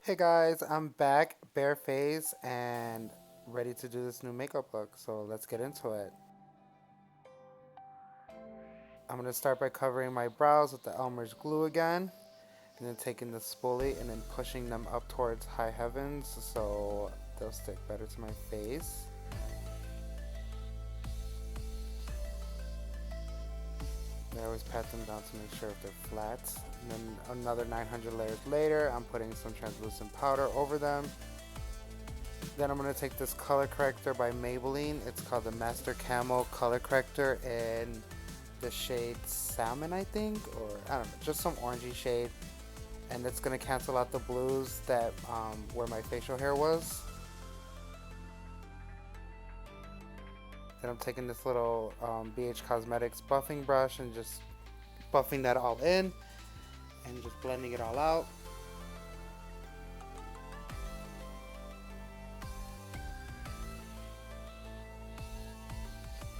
Hey guys, I'm back, bare face, and ready to do this new makeup look. So let's get into it. I'm gonna start by covering my brows with the Elmer's glue again, and then taking the spoolie and then pushing them up towards high heavens so they'll stick better to my face. I always pat them down to make sure if they're flat. And then another 900 layers later, I'm putting some translucent powder over them. Then I'm going to take this color corrector by Maybelline. It's called the Master Camo Color Corrector in the shade Salmon, I think, or I don't know, just some orangey shade. And it's going to cancel out the blues that where my facial hair was. Then I'm taking this little BH Cosmetics buffing brush and just buffing that all in and just blending it all out.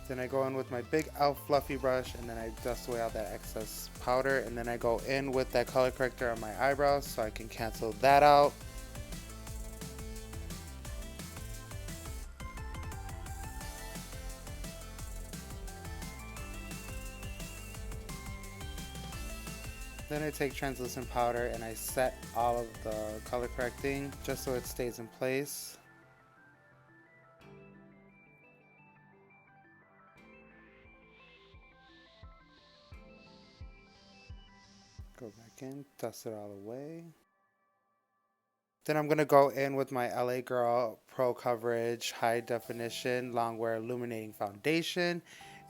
Then I go in with my big E.L.F. fluffy brush and then I dust away all that excess powder, and then I go in with that color corrector on my eyebrows so I can cancel that out. Then I take translucent powder and I set all of the color correcting just so it stays in place. Go back in, dust it all away. Then I'm going to go in with my LA Girl Pro Coverage High Definition Longwear Illuminating Foundation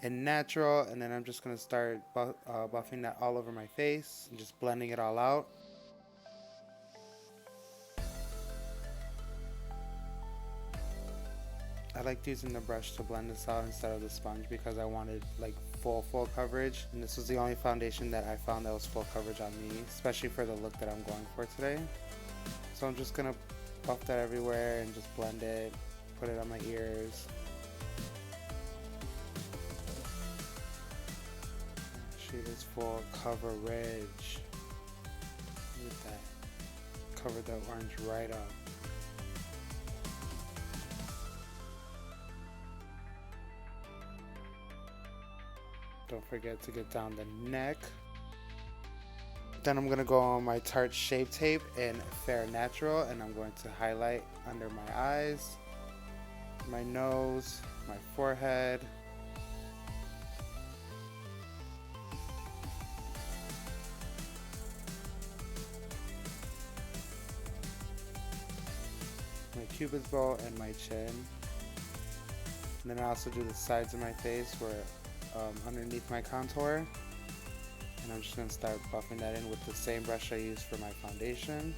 in Natural. And then I'm just going to start buffing that all over my face and just blending it all out. I liked using the brush to blend this out instead of the sponge because I wanted like full coverage. And this was the only foundation that I found that was full coverage on me, especially for the look that I'm going for today. So I'm just gonna buff that everywhere and just blend it, put it on my ears. She is full coverage. Look at that. Covered that orange right up. Don't forget to get down the neck. Then I'm going to go on my Tarte Shape Tape in Fair Natural, and I'm going to highlight under my eyes, my nose, my forehead. My cupid's bow and my chin. And then I also do the sides of my face where underneath my contour. And I'm just going to start buffing that in with the same brush I used for my foundation.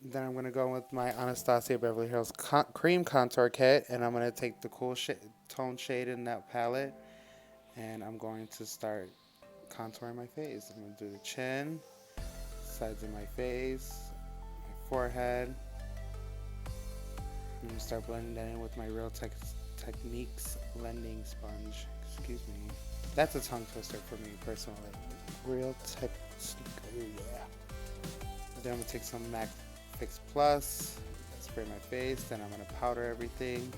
Then I'm going to go with my Anastasia Beverly Hills Cream Contour Kit, and I'm going to take the cool tone shade in that palette, and I'm going to start contouring my face. I'm going to do the chin, sides of my face, my forehead. I'm going to start blending that in with my Real Techniques blending sponge. Excuse me. That's a tongue twister for me personally. Real Techniques. Yeah. Then I'm going to take some MAC Fix Plus, spray my face, then I'm going to powder everything.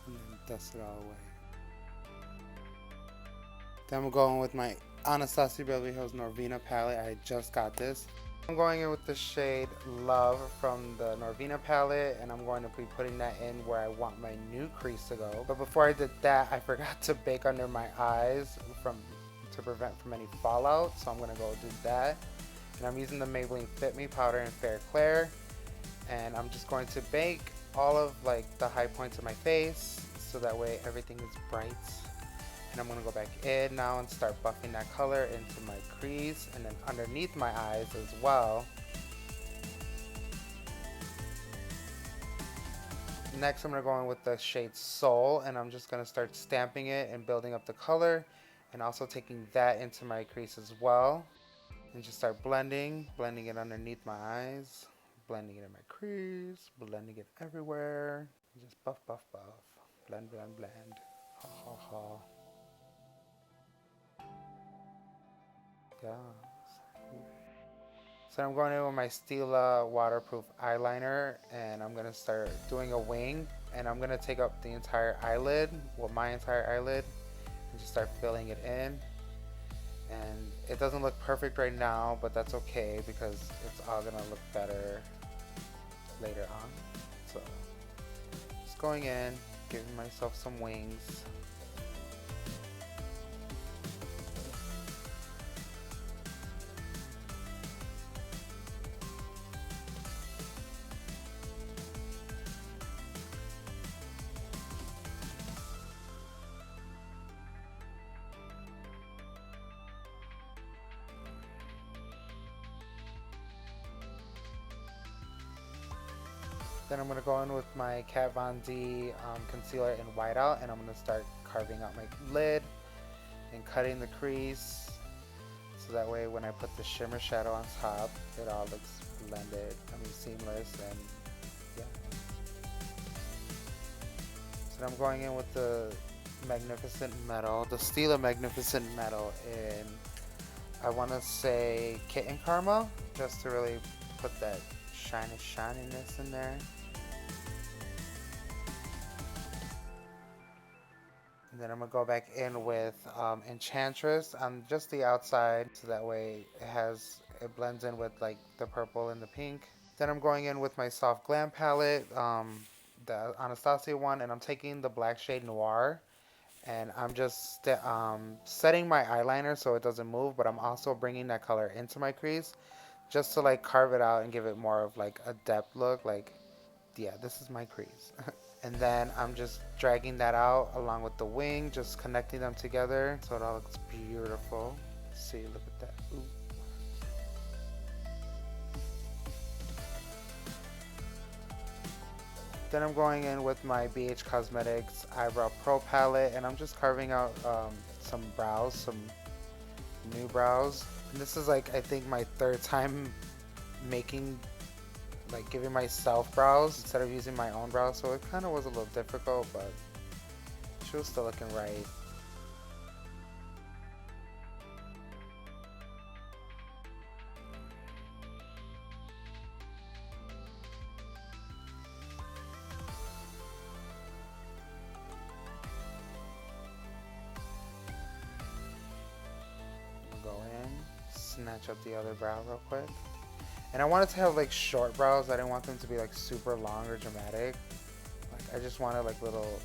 And then dust it all away. Then I'm going with my Anastasia Beverly Hills Norvina palette. I just got this. I'm going in with the shade Love from the Norvina palette, and I'm going to be putting that in where I want my new crease to go. But before I did that, I forgot to bake under my eyes to prevent from any fallout, so I'm going to go do that. And I'm using the Maybelline Fit Me powder in Fair Clair, and I'm just going to bake all of like the high points of my face so that way everything is bright. And I'm going to go back in now and start buffing that color into my crease and then underneath my eyes as well. Next, I'm going to go in with the shade Soul, and I'm just going to start stamping it and building up the color, and also taking that into my crease as well. And just start blending it underneath my eyes, blending it in my crease, blending it everywhere. Just buff, buff, buff. Blend, blend, blend. Ha, ha, ha. Yeah. So I'm going in with my Stila waterproof eyeliner, and I'm going to start doing a wing, and I'm going to take up the entire eyelid, well, my entire eyelid, and just start filling it in. And it doesn't look perfect right now, but that's okay because it's all going to look better later on. So just going in, giving myself some wings. Then I'm going to go in with my Kat Von D concealer in Whiteout, and I'm going to start carving out my lid and cutting the crease, so that way when I put the shimmer shadow on top, it all looks blended, seamless, and yeah. So I'm going in with the Magnificent Metal, the Stila Magnificent Metal in, I want to say, Kitten Caramel, just to really put that shininess in there. And then I'm going to go back in with Enchantress on just the outside, so that way it blends in with like the purple and the pink. Then I'm going in with my soft Glam palette, the Anastasia one, and I'm taking the black shade Noir, and I'm just setting my eyeliner so it doesn't move, but I'm also bringing that color into my crease just to like carve it out and give it more of like a depth look, like, yeah, this is my crease. And then I'm just dragging that out along with the wing, just connecting them together so it all looks beautiful. See, look at that. Ooh. Then I'm going in with my BH Cosmetics Eyebrow Pro palette, and I'm just carving out some brows, some new brows. And this is like, I think, my third time giving myself brows instead of using my own brows, so it kind of was a little difficult, but she was still looking right. Go in, snatch up the other brow real quick. And I wanted to have like short brows. I didn't want them to be like super long or dramatic. Like, I just wanted like little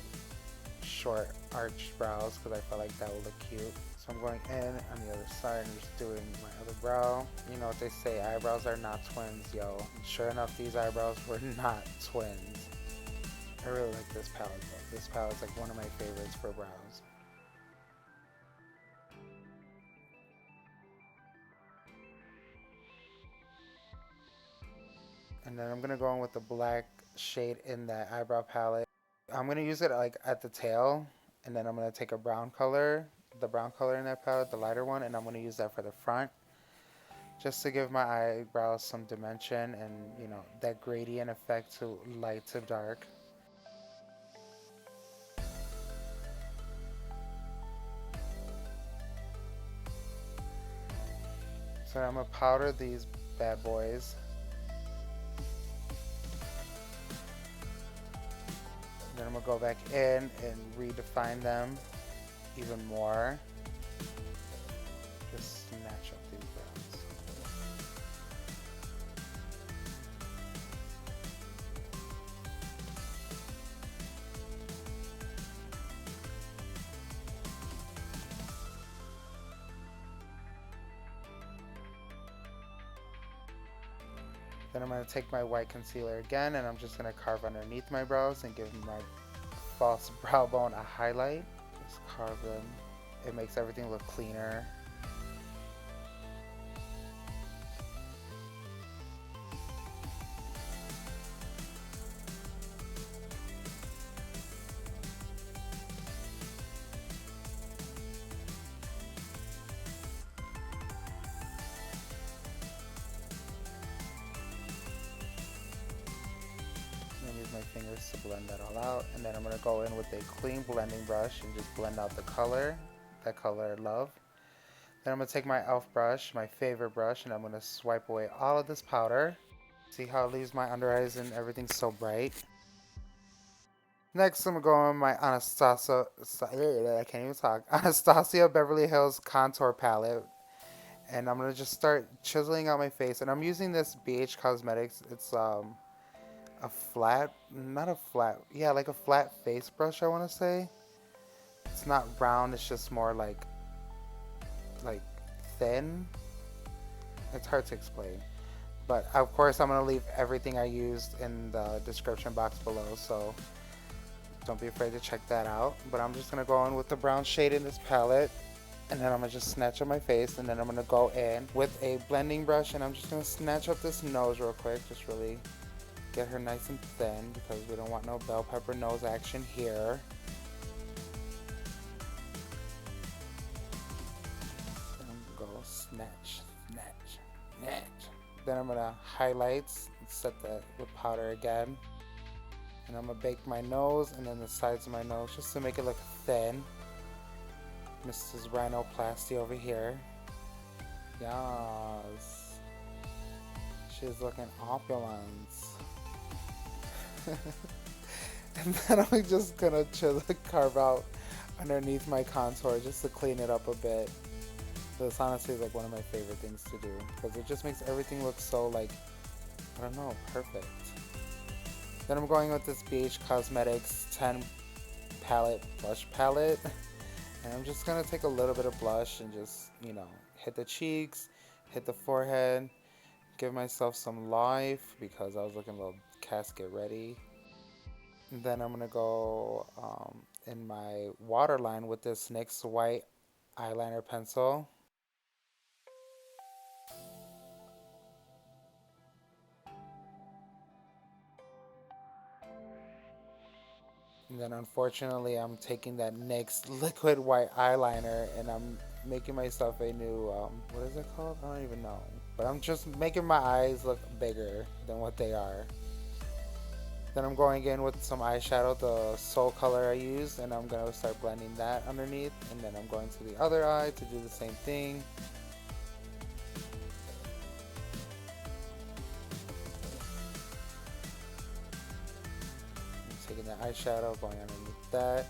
short arched brows because I felt like that would look cute. So I'm going in on the other side and just doing my other brow. You know what they say, eyebrows are not twins, yo. And sure enough, these eyebrows were not twins. I really like this palette though. This palette is like one of my favorites for brows. And then I'm going to go in with the black shade in that eyebrow palette. I'm going to use it like at the tail, and then I'm going to take a brown color, the brown color in that palette, the lighter one, and I'm going to use that for the front, just to give my eyebrows some dimension and, you know, that gradient effect to light to dark. So I'm going to powder these bad boys. Then I'm going to go back in and redefine them even more. Just snatch up these brows. Then I'm going to take my white concealer again, and I'm just going to carve underneath my brows and give my false brow bone a highlight. Just carve them. It makes everything look cleaner. use my fingers to blend that all out. And then I'm going to go in with a clean blending brush and just blend out the color, that color Love. Then I'm going to take my E.L.F. brush, my favorite brush, and I'm going to swipe away all of this powder. See how it leaves my under eyes and everything's so bright? Next, I'm going to go on my Anastasia, I can't even talk, Anastasia Beverly Hills Contour Palette. And I'm going to just start chiseling out my face. And I'm using this BH Cosmetics. It's a flat, not a flat, yeah, like a flat face brush, I want to say. It's not round, it's just more like thin. It's hard to explain. But of course, I'm going to leave everything I used in the description box below. So don't be afraid to check that out. But I'm just going to go in with the brown shade in this palette. And then I'm going to just snatch up my face. And then I'm going to go in with a blending brush. And I'm just going to snatch up this nose real quick. Just really get her nice and thin. Because we don't want no bell pepper nose action here. Then I'm going to go snatch, snatch, snatch. Then I'm going to highlight and set that with powder again. And I'm going to bake my nose and then the sides of my nose just to make it look thin. Mrs. Rhinoplasty over here. Yes. She's looking opulent. And then I'm just going to carve out underneath my contour just to clean it up a bit. This honestly is like one of my favorite things to do because it just makes everything look so like, I don't know, perfect. Then I'm going with this BH Cosmetics 10 palette, blush palette. And I'm just going to take a little bit of blush and just, you know, hit the cheeks, hit the forehead, give myself some life because I was looking a little casket ready. And then I'm going to go in my waterline with this NYX white eyeliner pencil. And then unfortunately I'm taking that NYX liquid white eyeliner and I'm making myself a new, what is it called? I don't even know. But I'm just making my eyes look bigger than what they are. Then I'm going in with some eyeshadow, the Soul color I used, and I'm going to start blending that underneath. And then I'm going to the other eye to do the same thing. Taking the eyeshadow, going underneath that.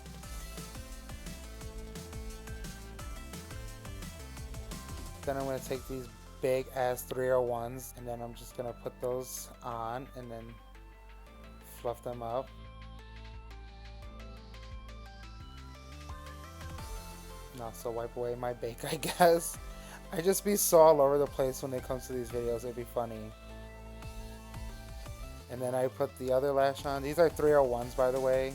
Then I'm going to take these big ass 301s and then I'm just going to put those on and then fluff them up. And also wipe away my bake, I guess. I just be so all over the place when it comes to these videos, it'd be funny. And then I put the other lash on. These are 301s, by the way.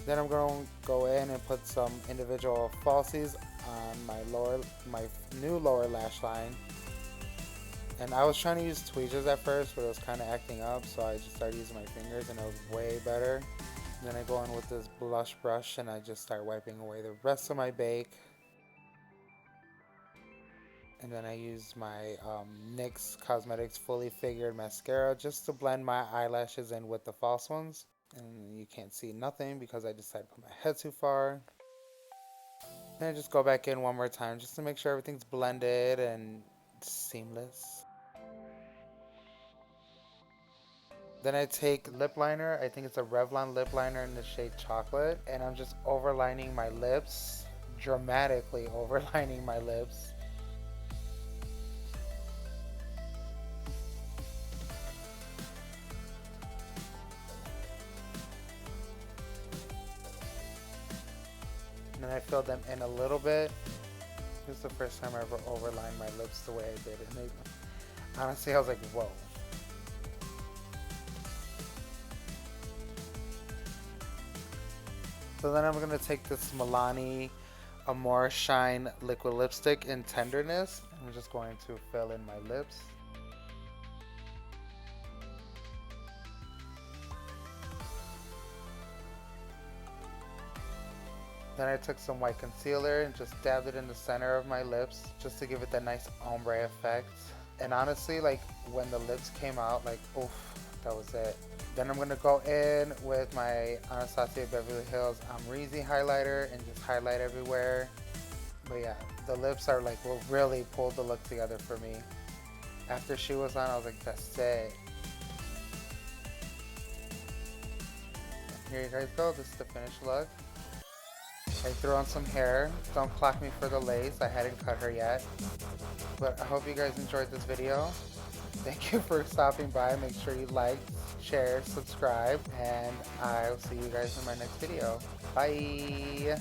Then I'm going to go in and put some individual falsies on my new lower lash line. And I was trying to use tweezers at first, but it was kind of acting up, so I just started using my fingers and it was way better. And then I go in with this blush brush and I just start wiping away the rest of my bake. And then I use my NYX Cosmetics Fully Figured Mascara just to blend my eyelashes in with the false ones. And you can't see nothing because I decided to put my head too far. And I just go back in one more time just to make sure everything's blended and seamless. Then I take lip liner. I think it's a Revlon lip liner in the shade Chocolate. And I'm just overlining my lips. Dramatically overlining my lips. And then I filled them in a little bit. This is the first time I ever overlined my lips the way I did it. And honestly, I was like, whoa. So then I'm going to take this Milani Amore Shine liquid lipstick in Tenderness. I'm just going to fill in my lips. Then I took some white concealer and just dabbed it in the center of my lips just to give it that nice ombre effect. And honestly, like when the lips came out, like oof, that was it. Then I'm gonna go in with my Anastasia Beverly Hills Amrezy highlighter and just highlight everywhere. But yeah, the lips are like what really pulled the look together for me. After she was on, I was like, that's it. Here you guys go, this is the finished look. I threw on some hair. Don't clock me for the lace, I hadn't cut her yet. But I hope you guys enjoyed this video. Thank you for stopping by. Make sure you like, share, subscribe, and I'll see you guys in my next video. Bye!